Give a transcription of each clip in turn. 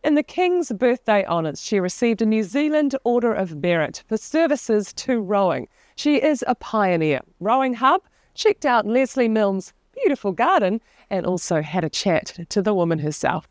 In the King's Birthday Honours, she received a New Zealand Order of Merit for services to rowing. She is a pioneer. RowingHub checked out Lesley Milne's beautiful garden and also had a chat to the woman herself.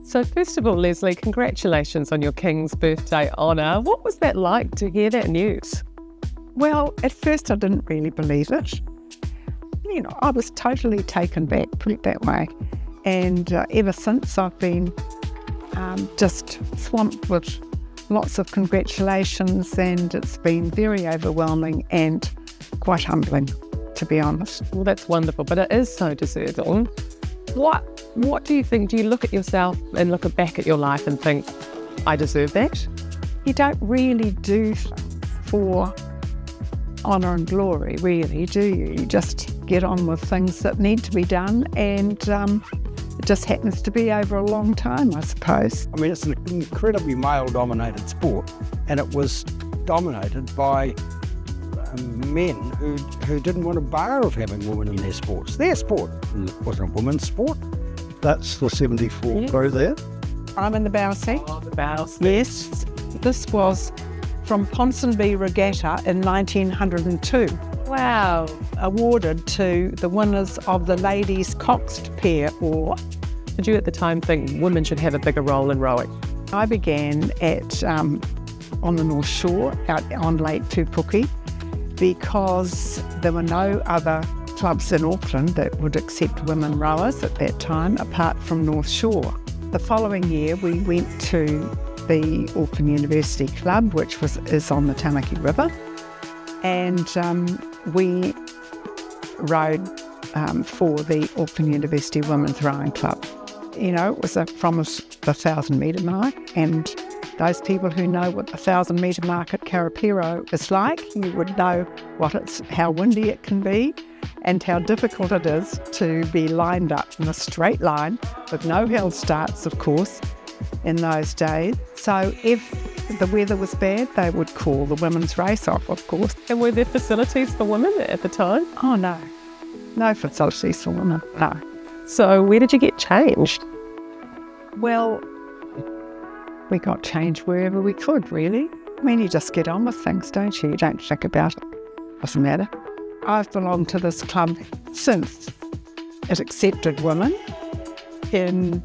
So first of all, Lesley, congratulations on your King's Birthday honour. What was that like to hear that news? Well, at first I didn't really believe it. You know, I was totally taken back, put it that way. And ever since I've been just swamped with lots of congratulations, and it's been very overwhelming and quite humbling, to be honest. Well, that's wonderful, but it is so deserving. What do you think? Do you look at yourself and look back at your life and think, I deserve that? You don't really do for honour and glory, really, do you? You just get on with things that need to be done, and it just happens to be over a long time, I suppose. I mean, it's an incredibly male-dominated sport, and it was dominated by men who didn't want a bar of having women in their sports. Their sport wasn't a women's sport. That's the 74 crew there. I'm in the bow seat. Oh, the bow seat. Yes, this was from Ponsonby Regatta in 1902. Wow. Awarded to the winners of the ladies' coxed pair oar. Did you at the time think women should have a bigger role in rowing? I began at on the North Shore, out on Lake Tupuki, because there were no other clubs in Auckland that would accept women rowers at that time, apart from North Shore. The following year we went to the Auckland University Club, which is on the Tamaki River, and we rowed for the Auckland University Women's Rowing Club. You know, it was from the 1,000 metre mark, and those people who know what the 1,000 metre mark at Karapiro is like, you would know how windy it can be and how difficult it is to be lined up in a straight line with no hill starts, of course, in those days. So if the weather was bad, they would call the women's race off, of course. And were there facilities for women at the time? Oh, no. No facilities for women, no. So where did you get changed? Well, we got changed wherever we could, really. I mean, you just get on with things, don't you? You don't think about it. Doesn't matter. I've belonged to this club since it accepted women in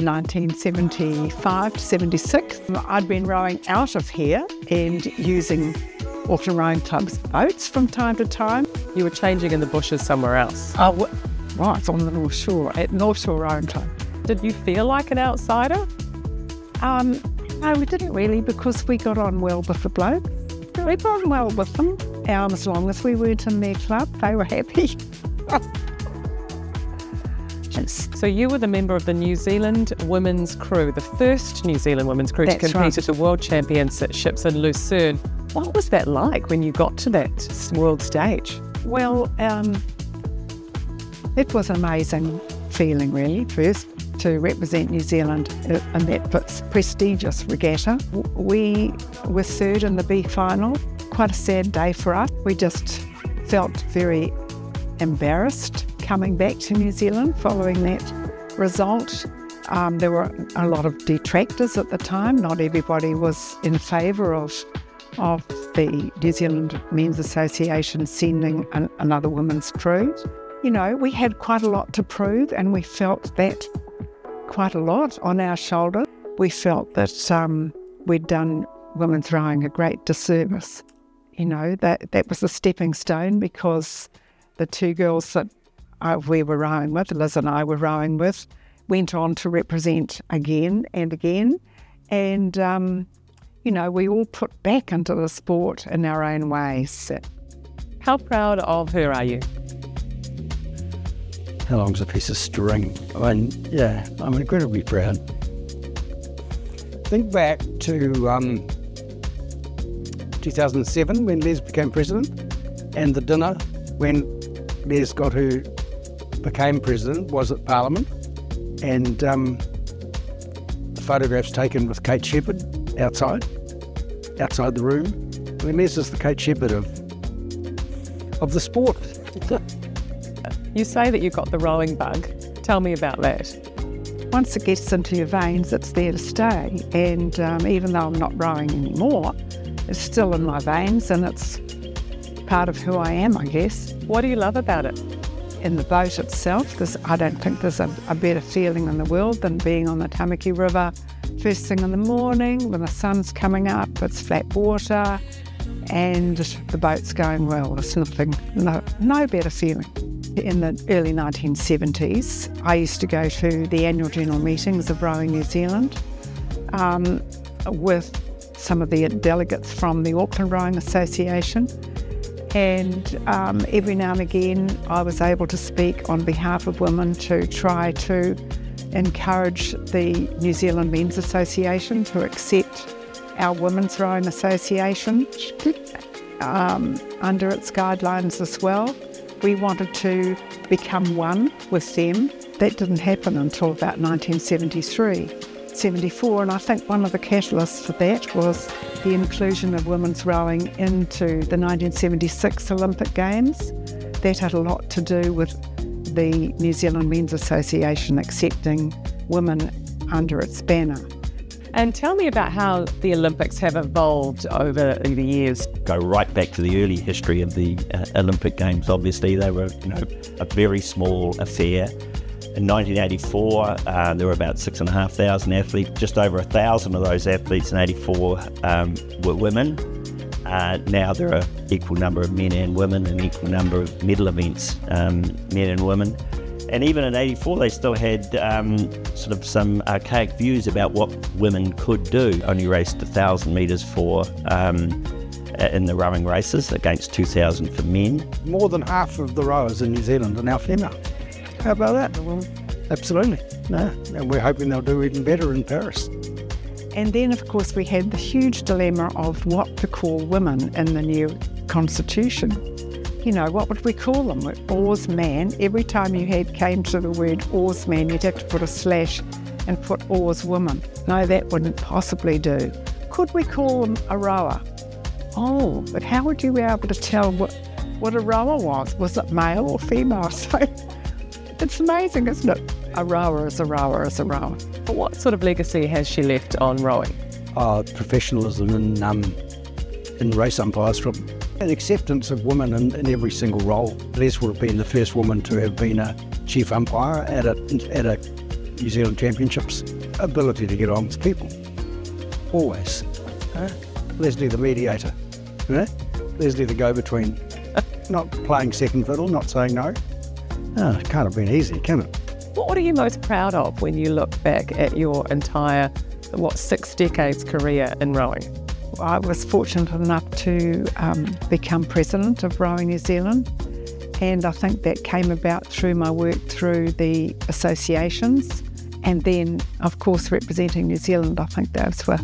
1975 to 76. I'd been rowing out of here and using Auckland Rowing Club's boats from time to time. You were changing in the bushes somewhere else? Right, on the North Shore, at North Shore Rowing Club. Did you feel like an outsider? No, we didn't really, because we got on well with the blokes. We got on well with them. As long as we weren't in their club, they were happy. So you were the member of the New Zealand women's crew, the first New Zealand women's crew to compete at the World Championships in Lucerne. What was that like when you got to that world stage? Well, it was an amazing feeling, really, first, to represent New Zealand in that prestigious regatta. We were third in the B final. Quite a sad day for us. We just felt very embarrassed coming back to New Zealand following that result. There were a lot of detractors at the time. Not everybody was in favour of the New Zealand Men's Association sending another women's crew. You know, we had quite a lot to prove, and we felt that quite a lot on our shoulders. We felt that we'd done women's rowing a great disservice. You know, that was a stepping stone, because the two girls that we were rowing with, Liz and I were rowing with, went on to represent again and again. And, you know, we all put back into the sport in our own ways. How proud of her are you? How long's a piece of string? I mean, yeah, I'm incredibly proud. Think back to 2007 when Les became president, and the dinner when Les got who became president was at Parliament, and photographs taken with Kate Shepherd outside the room. I mean, this is the Kate Shepherd of the sport. You say that you got the rowing bug. Tell me about that. Once it gets into your veins, it's there to stay. And even though I'm not rowing anymore, it's still in my veins and it's part of who I am, I guess. What do you love about it? In the boat itself, I don't think there's a better feeling in the world than being on the Tamaki River first thing in the morning when the sun's coming up, it's flat water and the boat's going well. There's no better feeling. In the early 1970s, I used to go to the annual general meetings of Rowing New Zealand with some of the delegates from the Auckland Rowing Association. And every now and again I was able to speak on behalf of women to try to encourage the New Zealand Men's Association to accept our Women's Rowing Association under its guidelines as well. We wanted to become one with them. That didn't happen until about 1973. 74, and I think one of the catalysts for that was the inclusion of women's rowing into the 1976 Olympic Games. That had a lot to do with the New Zealand Men's Association accepting women under its banner. And tell me about how the Olympics have evolved over the years. Go right back to the early history of the Olympic Games. Obviously, they were, a very small affair. In 1984, there were about 6,500 athletes. Just over 1,000 of those athletes in 84 were women. Now there are equal number of men and women and equal number of medal events, men and women. And even in 84, they still had sort of some archaic views about what women could do. Only raced 1,000 metres in the rowing races against 2,000 for men. More than half of the rowers in New Zealand are now female. How about that? Well, absolutely. No, and we're hoping they'll do even better in Paris. And then, of course, we had the huge dilemma of what to call women in the new constitution. What would we call them? Oarsman. Every time you came to the word oarsman, you'd have to put a slash and put oarswoman. No, that wouldn't possibly do. Could we call them a rower? Oh, but how would you be able to tell what a rower was? Was it male or female? So it's amazing, isn't it? A rower is a rower is a rower. What sort of legacy has she left on rowing? Professionalism in race umpires, from an acceptance of women in every single role. Les would have been the first woman to have been a chief umpire at a New Zealand Championships. Ability to get on with people, always. Lesley the mediator, Lesley the go-between, not playing second fiddle, not saying no. It can't have been easy, can it? What are you most proud of when you look back at your entire, 6 decades career in rowing? I was fortunate enough to become president of Rowing New Zealand, and I think that came about through my work through the associations, and then, of course, representing New Zealand. I think those were